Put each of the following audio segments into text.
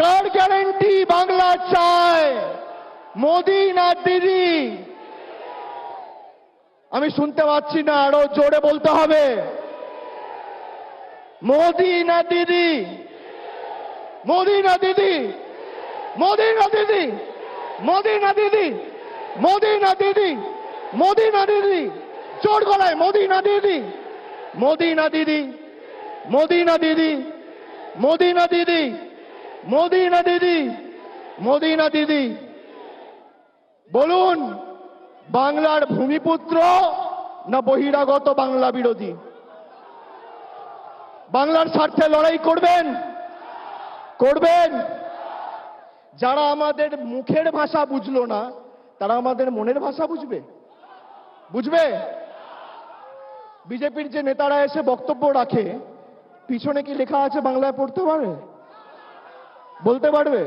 কার guarantee Bangla চায়, মোদি না দিদি? আমি শুনতে পাচ্ছি না, আরো জোরে বলতে হবে। মোদি না দিদি? মোদি না দিদি? মোদি না দিদি? মোদি না দিদি? মোদি না দিদি? মোদি না দিদি? জোর গলায় মোদি না দিদি? মোদি না দিদি? মোদি না দিদি? মোদি না দিদি? মোদি না দিদি? মোদি না দিদি? বলুন, বাংলার ভূমিপুত্র না বহিরাগত বাংলা বিরোধী? বাংলার স্বার্থে লড়াই করবেন? করবেন? যারা আমাদের মুখের ভাষা বুঝলো না, তারা আমাদের মনের ভাষা বুঝবে? বুঝবে? বিজেপির যে নেতারা এসে বক্তব্য রাখে, পিছনে কি লেখা আছে বাংলায় পড়তে পারবে? বলতে পারবে?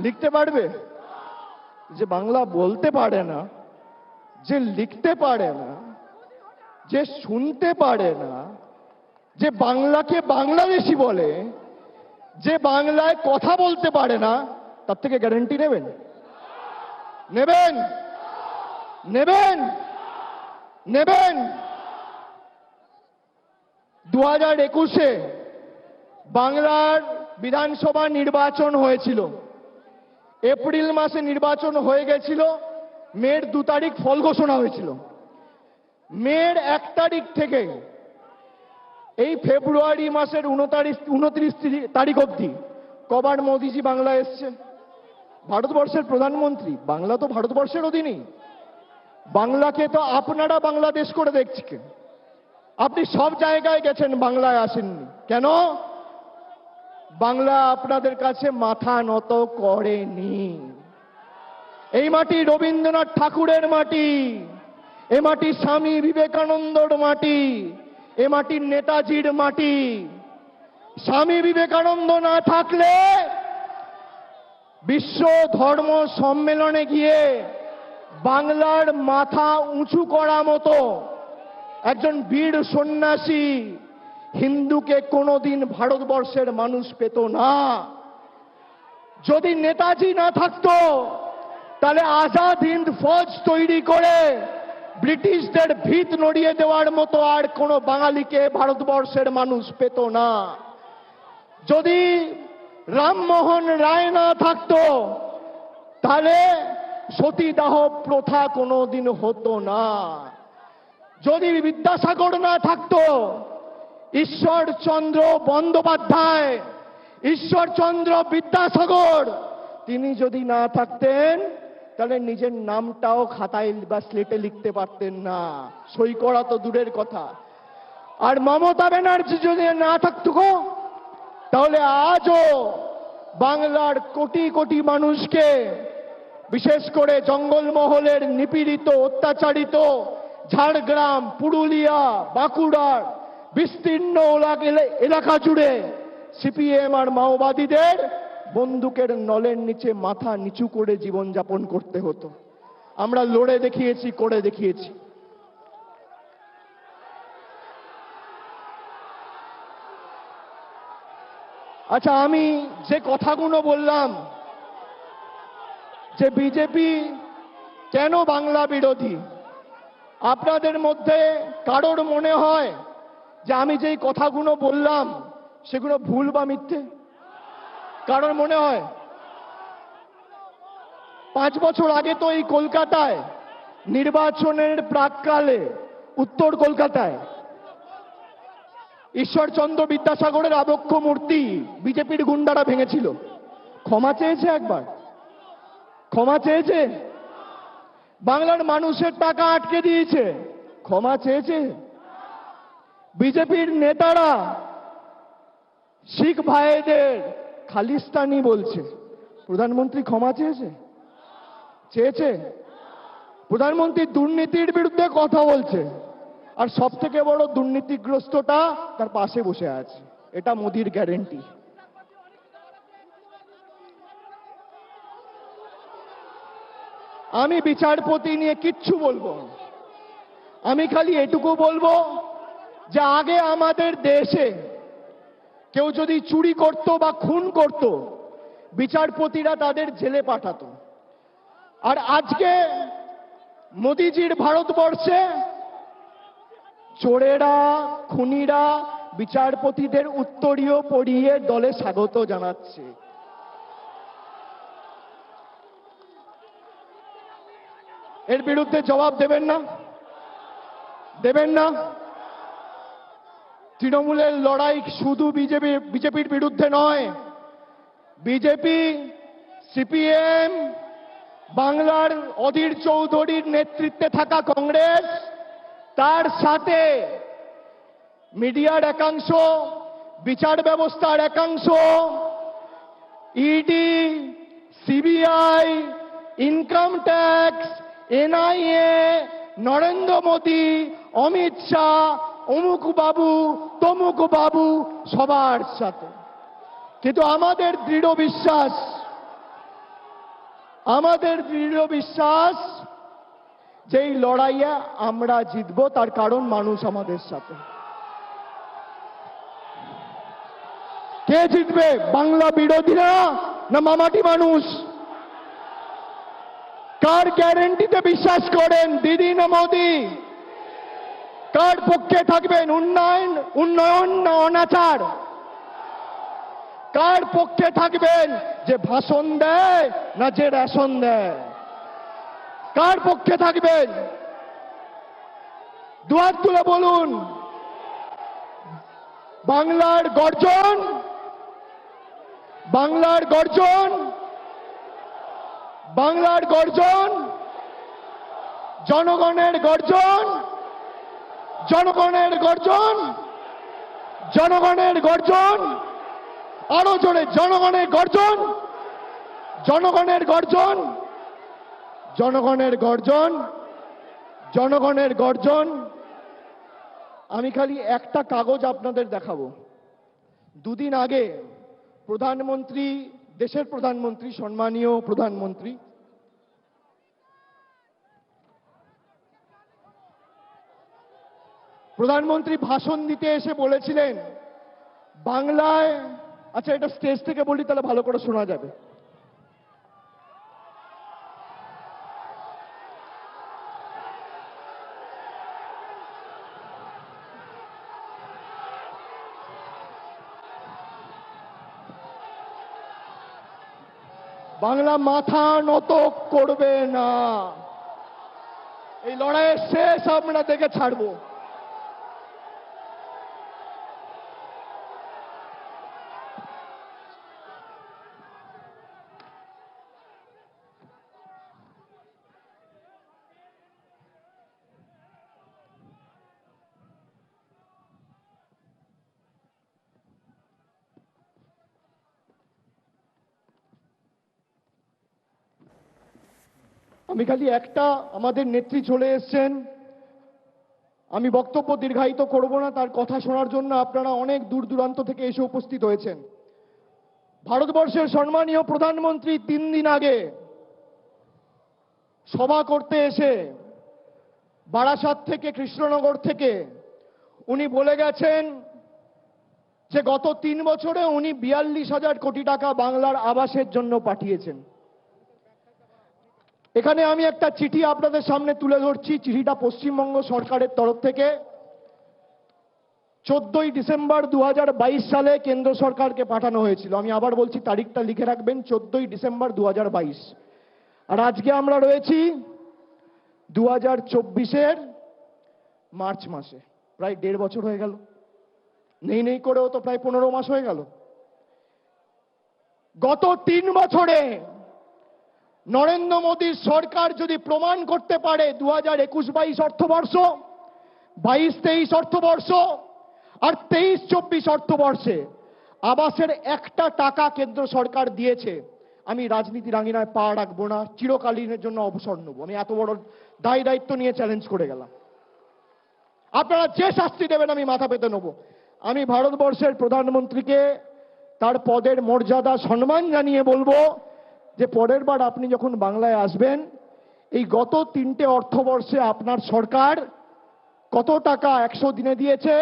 লিখতে পারবে? যে বাংলা বলতে পারে না, যে লিখতে পারে না, যে শুনতে পারে না, যে বাংলাকে বাংলাদেশি বলে, যে বাংলায় কথা বলতে পারে না, তার থেকে গ্যারান্টি নেবেন? নেবেন? নেবেন? নেবেন? 2021-এ বাংলার বিধানসভা নির্বাচন হয়েছিল। এপ্রিল মাসে নির্বাচন হয়ে গেছিল, মের 2 তারিখ ফল ঘোষণা হয়েছিল। মের 1 তারিখ থেকে এই ফেব্রুয়ারি মাসের 29 তারিখ অবধি কবার মোদিজি বাংলায় এসছে? ভারতবর্ষের প্রধানমন্ত্রী, বাংলা তো ভারতবর্ষের অধীনেই। বাংলাকে তো আপনারা বাংলাদেশ করে দেখছেন। আপনি সব জায়গায় গেছেন, বাংলায় আসেননি কেন? বাংলা আপনাদের কাছে মাথা নত করেনি। এই মাটি রবীন্দ্রনাথ ঠাকুরের মাটি, এ মাটি স্বামী বিবেকানন্দর মাটি, এ মাটি নেতাজির মাটি। স্বামী বিবেকানন্দ না থাকলে বিশ্ব ধর্ম সম্মেলনে গিয়ে বাংলার মাথা উঁচু করা মতো একজন বীর সন্ন্যাসী হিন্দুকে কোনোদিন ভারতবর্ষের মানুষ পেত না। যদি নেতাজি না থাকতো, তাহলে আজাদ হিন্দ ফৌজ তৈরি করে ব্রিটিশদের ভিত নড়িয়ে দেওয়ার মতো আর কোনো বাঙালিকে ভারতবর্ষের মানুষ পেত না। যদি রামমোহন রায় না থাকতো, তাহলে সতীদাহ প্রথা কোনোদিন হতো না। যদি বিদ্যাসাগর না থাকতো, ঈশ্বরচন্দ্র বন্দ্যোপাধ্যায়, ঈশ্বরচন্দ্র বিদ্যাসাগর, তিনি যদি না থাকতেন, তাহলে নিজের নামটাও খাতায় বা স্লেটে লিখতে পারতেন না, সই করা তো দূরের কথা। আর মমতা ব্যানার্জি যদি না থাকতো, তাহলে আজও বাংলার কোটি কোটি মানুষকে, বিশেষ করে জঙ্গলমহলের নিপীড়িত, অত্যাচারিত ঝাড়গ্রাম, পুরুলিয়া, বাঁকুড়ার বিস্তীর্ণ এলাকা জুড়ে সিপিএম আর মাওবাদীদের বন্দুকের নলের নিচে মাথা নিচু করে জীবনযাপন করতে হতো। আমরা লড়ে দেখিয়েছি, করে দেখিয়েছি। আচ্ছা, আমি যে কথাগুলো বললাম যে বিজেপি কেন বাংলা বিরোধী, আপনাদের মধ্যে কারোর মনে হয় যে আমি যেই কথাগুলো বললাম সেগুলো ভুল বা মিথ্যে? কারোর মনে হয়? 5 বছর আগে তো এই কলকাতায় নির্বাচনের প্রাক্কালে উত্তর কলকাতায় ঈশ্বরচন্দ্র বিদ্যাসাগরের আবক্ষ মূর্তি বিজেপির গুন্ডারা ভেঙেছিল। ক্ষমা চেয়েছে একবার? ক্ষমা চেয়েছে? বাংলার মানুষের টাকা আটকে দিয়েছে, ক্ষমা চেয়েছে? বিজেপির নেতারা শিখ ভাইদের খালিস্তানি বলছে, প্রধানমন্ত্রী ক্ষমা চেয়েছে? চেয়েছে? প্রধানমন্ত্রী দুর্নীতির বিরুদ্ধে কথা বলছে, আর সব থেকে বড় দুর্নীতিগ্রস্তটা তার পাশে বসে আছে। এটা মোদির গ্যারেন্টি। আমি বিচারপতি নিয়ে কিচ্ছু বলবো না। আমি খালি এটুকু বলবো যে আগে আমাদের দেশে কেউ যদি চুরি করত বা খুন করত, বিচারপতিরা তাদের জেলে পাঠাতো। আর আজকে মোদিজির ভারতবর্ষে চোরেরা, খুনিরা বিচারপতিদের উত্তরীয় পড়িয়ে দলে স্বাগত জানাচ্ছে। এর বিরুদ্ধে জবাব দেবেন না? দেবেন না? তৃণমূলের লড়াই শুধু বিজেপির বিরুদ্ধে নয়। বিজেপি, সিপিএম, বাংলার অধীর চৌধুরীর নেতৃত্বে থাকা কংগ্রেস, তার সাথে মিডিয়ার একাংশ, বিচার ব্যবস্থার একাংশ, ED, CBI, income tax, NIA, Narendra Modi, Amit Shah, অমুক বাবু, তমুক বাবু, সবার সাথে। কিন্তু আমাদের দৃঢ় বিশ্বাস যে এই লড়াইয়ে আমরা জিতবো, তার কারণ মানুষ আমাদের সাথে। কে জিতবে? বাংলা বিরোধীরা না মামাটি মানুষ? কার গ্যারেন্টিতে বিশ্বাস করেন, দিদি না মোদি? কার পক্ষে থাকবেন, উন্নয়ন না অনাচার? কার পক্ষে থাকবেন, যে ভাষণ দেয় না যে রেশন দেয়? কার পক্ষে থাকবেন? দুহাত তুলে বলুন। বাংলার গর্জন, বাংলার গর্জন, বাংলার গর্জন, জনগণের গর্জন, জনগণের গর্জন, জনগণের গর্জন, আরো জোরে জনগণের গর্জন, জনগণের গর্জন, জনগণের গর্জন, জনগণের গর্জন। আমি খালি একটা কাগজ আপনাদের দেখাবো। দুদিন আগে প্রধানমন্ত্রী, দেশের প্রধানমন্ত্রী, সম্মানীয় প্রধানমন্ত্রী, ভাষণ দিতে এসে বলেছিলেন বাংলায়, আচ্ছা এটা স্টেজ থেকে বলি তাহলে ভালো করে শোনা যাবে। বাংলা মাথা নত করবে না। এই লড়াইয়ের শেষ আমরা দেখে ছাড়বো। আমি খালি একটা, আমাদের নেত্রী চলে এসছেন, আমি বক্তব্য দীর্ঘায়িত করব না, তার কথা শোনার জন্য আপনারা অনেক দূর দূরান্ত থেকে এসে উপস্থিত হয়েছেন। ভারতবর্ষের সম্মানীয় প্রধানমন্ত্রী 3 দিন আগে সভা করতে এসে বারাসাত থেকে, কৃষ্ণনগর থেকে উনি বলে গেছেন যে গত 3 বছরে উনি 42,000 কোটি টাকা বাংলার আবাসের জন্য পাঠিয়েছেন। এখানে আমি একটা চিঠি আপনাদের সামনে তুলে ধরছি। চিঠিটা পশ্চিমবঙ্গ সরকারের তরফ থেকে 14ই ডিসেম্বর 2022 সালে কেন্দ্র সরকারকে পাঠানো হয়েছিল। আমি আবার বলছি, তারিখটা লিখে রাখবেন, 14ই ডিসেম্বর 2022। আর আজকে আমরা রয়েছি 2024-এর মার্চ মাসে, প্রায় 1.5 বছর হয়ে গেল। নেই করেও তো প্রায় 15 মাস হয়ে গেল। গত 3 বছরে নরেন্দ্র মোদীর সরকার যদি প্রমাণ করতে পারে 2021-22 অর্থবর্ষ, 22-23 অর্থবর্ষ আর 23-24 অর্থবর্ষে আবাসের একটা টাকা কেন্দ্র সরকার দিয়েছে, আমি রাজনীতির আঙিনায় পা রাখবো না, চিরকালীনের জন্য অবসর নেব। আমি এত বড় দায়িত্ব নিয়ে চ্যালেঞ্জ করে গেলাম। আপনারা যে শাস্তি দেবেন আমি মাথা পেতে নেব। আমি ভারতবর্ষের প্রধানমন্ত্রীকে তার পদের মর্যাদা সম্মান জানিয়ে বলবো যে পরের বার আপনি যখন বাংলায় আসবেন, এই গত 3টে অর্থবর্ষে আপনার সরকার কত টাকা 100 দিনে দিয়েছে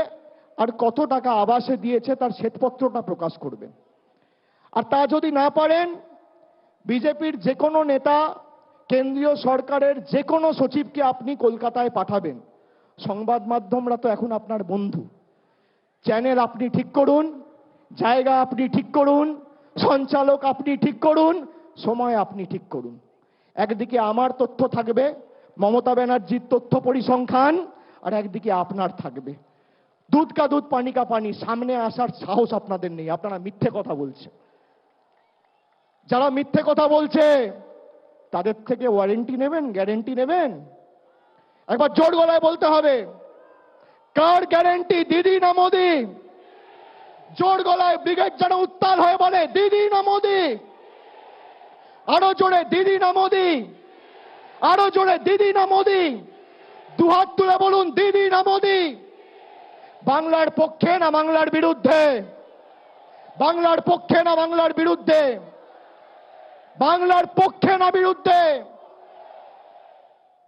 আর কত টাকা আবাসে দিয়েছে তার শ্বেতপত্রটা প্রকাশ করবেন। আর তা যদি না পারেন, বিজেপির যে কোনো নেতা, কেন্দ্রীয় সরকারের যে কোনো সচিবকে আপনি কলকাতায় পাঠাবেন। সংবাদ মাধ্যমরা তো এখন আপনার বন্ধু। চ্যানেল আপনি ঠিক করুন, জায়গা আপনি ঠিক করুন, সঞ্চালক আপনি ঠিক করুন, সময় আপনি ঠিক করুন। একদিকে আমার তথ্য থাকবে, মমতা ব্যানার্জির তথ্য পরিসংখ্যান, আর একদিকে আপনার থাকবে। দুধ কা দুধ পানি কা পানি, সামনে আসার সাহস আপনাদের নেই। আপনারা মিথ্যে কথা বলছে। যারা মিথ্যে কথা বলছে তাদের থেকে ওয়ারেন্টি নেবেন, গ্যারেন্টি নেবেন? একবার জোর গলায় বলতে হবে, কার গ্যারেন্টি, দিদি না মোদি? জোর গলায় ব্রিগেড যেন উত্তাল হয়ে বলে, দিদি না মোদি? আরো জোরে, দিদি না মোদি? আরো জোরে, দিদি না মোদি? দুহাত তুলে বলুন, দিদি না মোদি? বাংলার পক্ষে না বাংলার বিরুদ্ধে? বাংলার পক্ষে না বাংলার বিরুদ্ধে? বাংলার পক্ষে না বিরুদ্ধে?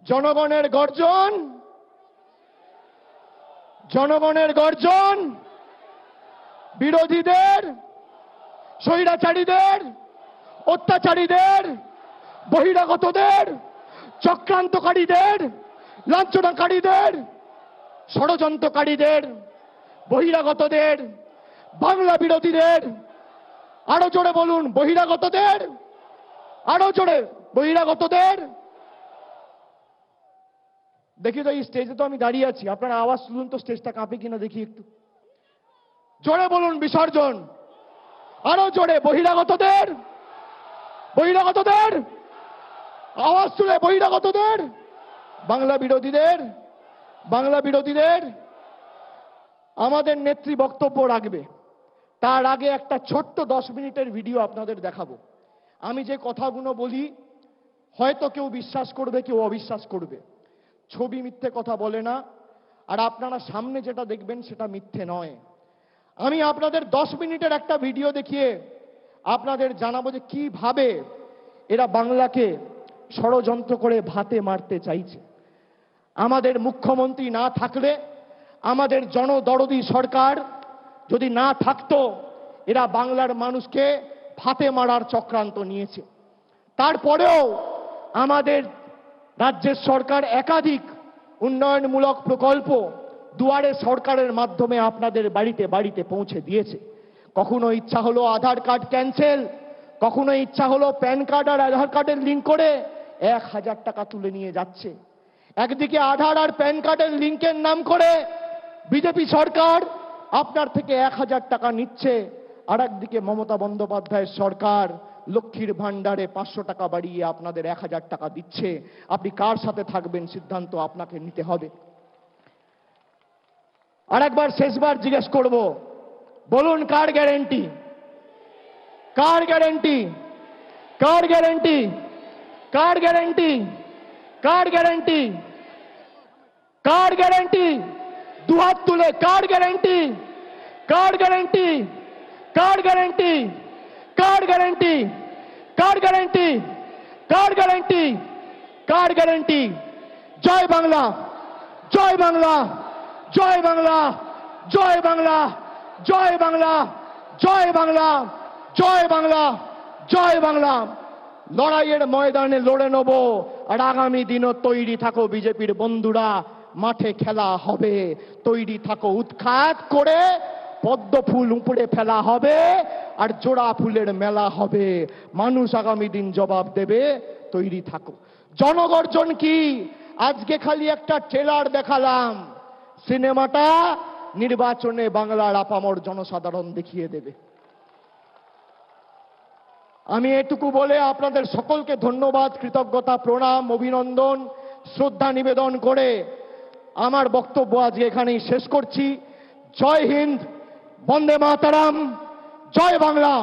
জনগণের গর্জন, জনগণের গর্জন, বিরোধীদের, স্বৈরাচারীদের, অত্যাচারীদের, বহিরাগতদের, চক্রান্তকারীদের, লাঞ্ছনাকারীদের, ষড়যন্ত্রকারীদের, বহিরাগতদের, বাংলা বিরোধীদের। আরো জোরে বলুন, বহিরাগতদের। আরো জোরে, বহিরাগতদের। দেখি তো, এই স্টেজে তো আমি দাঁড়িয়ে আছি, আপনারা আওয়াজ শুনুন তো, স্টেজটা কাঁপে কিনা দেখি একটু। জোরে বলুন, বিসর্জন। আরো জোরে, বহিরাগতদের। বহিরাগতদের। আওয়াজ তুলে, বহিরাগতদের। বাংলা বিরোধীদের, বাংলা বিরোধীদের। আমাদের নেত্রী বক্তব্য রাখবে, তার আগে একটা ছোট্ট 10 মিনিটের ভিডিও আপনাদের দেখাবো। আমি যে কথাগুলো বলি হয়তো কেউ বিশ্বাস করবে, কেউ অবিশ্বাস করবে। ছবি মিথ্যে কথা বলে না, আর আপনারা সামনে যেটা দেখবেন সেটা মিথ্যে নয়। আমি আপনাদের 10 মিনিটের একটা ভিডিও দেখিয়ে আপনাদের জানাবো যে কিভাবে এরা বাংলাকে ষড়যন্ত্র করে ভাতে মারতে চাইছে। আমাদের মুখ্যমন্ত্রী না থাকলে, আমাদের জনদরদি সরকার যদি না থাকতো, এরা বাংলার মানুষকে ভাতে মারার চক্রান্ত নিয়েছে। তারপরেও আমাদের রাজ্যের সরকার একাধিক উন্নয়নমূলক প্রকল্প দুয়ারে সরকারের মাধ্যমে আপনাদের বাড়িতে বাড়িতে পৌঁছে দিয়েছে। কখনো ইচ্ছা হলো আধার কার্ড ক্যান্সেল, কখনো ইচ্ছা হলো প্যান কার্ড আর আধার কার্ডের লিঙ্ক করে 1000 টাকা তুলে নিয়ে যাচ্ছে। একদিকে আধার আর প্যান কার্ডের লিঙ্কের নাম করে বিজেপি সরকার আপনার থেকে 1000 টাকা নিচ্ছে, আর একদিকে মমতা বন্দ্যোপাধ্যায়ের সরকার লক্ষ্মীর ভান্ডারে 500 টাকা বাড়িয়ে আপনাদের 1000 টাকা দিচ্ছে। আপনি কার সাথে থাকবেন সিদ্ধান্ত আপনাকে নিতে হবে। আর একবার শেষবার জিজ্ঞেস করব, বলুন কার গ্যারেন্টি? কার গ্যারেন্টি? কার গ্যারেন্টি? কার গ্যারেন্টি? কার গ্যারেন্টি? কার গ্যারেন্টি? দুহাত তুলে, কার গ্যারেন্টি? কার গ্যারেন্টি? কার গ্যারেন্টি? কার গ্যারেন্টি? কার গ্যারেন্টি? কার গ্যারেন্টি? কার গ্যারেন্টি? জয় বাংলা, জয় বাংলা, জয় বাংলা, জয় বাংলা, জয় বাংলা, জয় বাংলা, জয় বাংলা, জয় বাংলা। লড়াইয়ের ময়দানে লড়ে নেব, আর আগামী দিনও তৈরি থাকো বিজেপির বন্ধুরা, মাঠে খেলা হবে। তৈরি থাকো, উৎখাত করে পদ্ম ফুল উপড়ে ফেলা হবে, আর জোড়া ফুলের মেলা হবে। মানুষ আগামী দিন জবাব দেবে, তৈরি থাকো। জনগর্জন কি? আজকে খালি একটা ট্রেলার দেখালাম, সিনেমাটা নির্বাচনে বাংলার আপামর জনসাধারণ দেখিয়ে দেবে। আমি এটুকু বলে আপনাদের সকলকে ধন্যবাদ, কৃতজ্ঞতা, প্রণাম, অভিনন্দন, শ্রদ্ধা নিবেদন করে আমার বক্তব্য আজকে এখানেই শেষ করছি। জয় হিন্দ, বন্দে মাতরম, জয় বাংলা।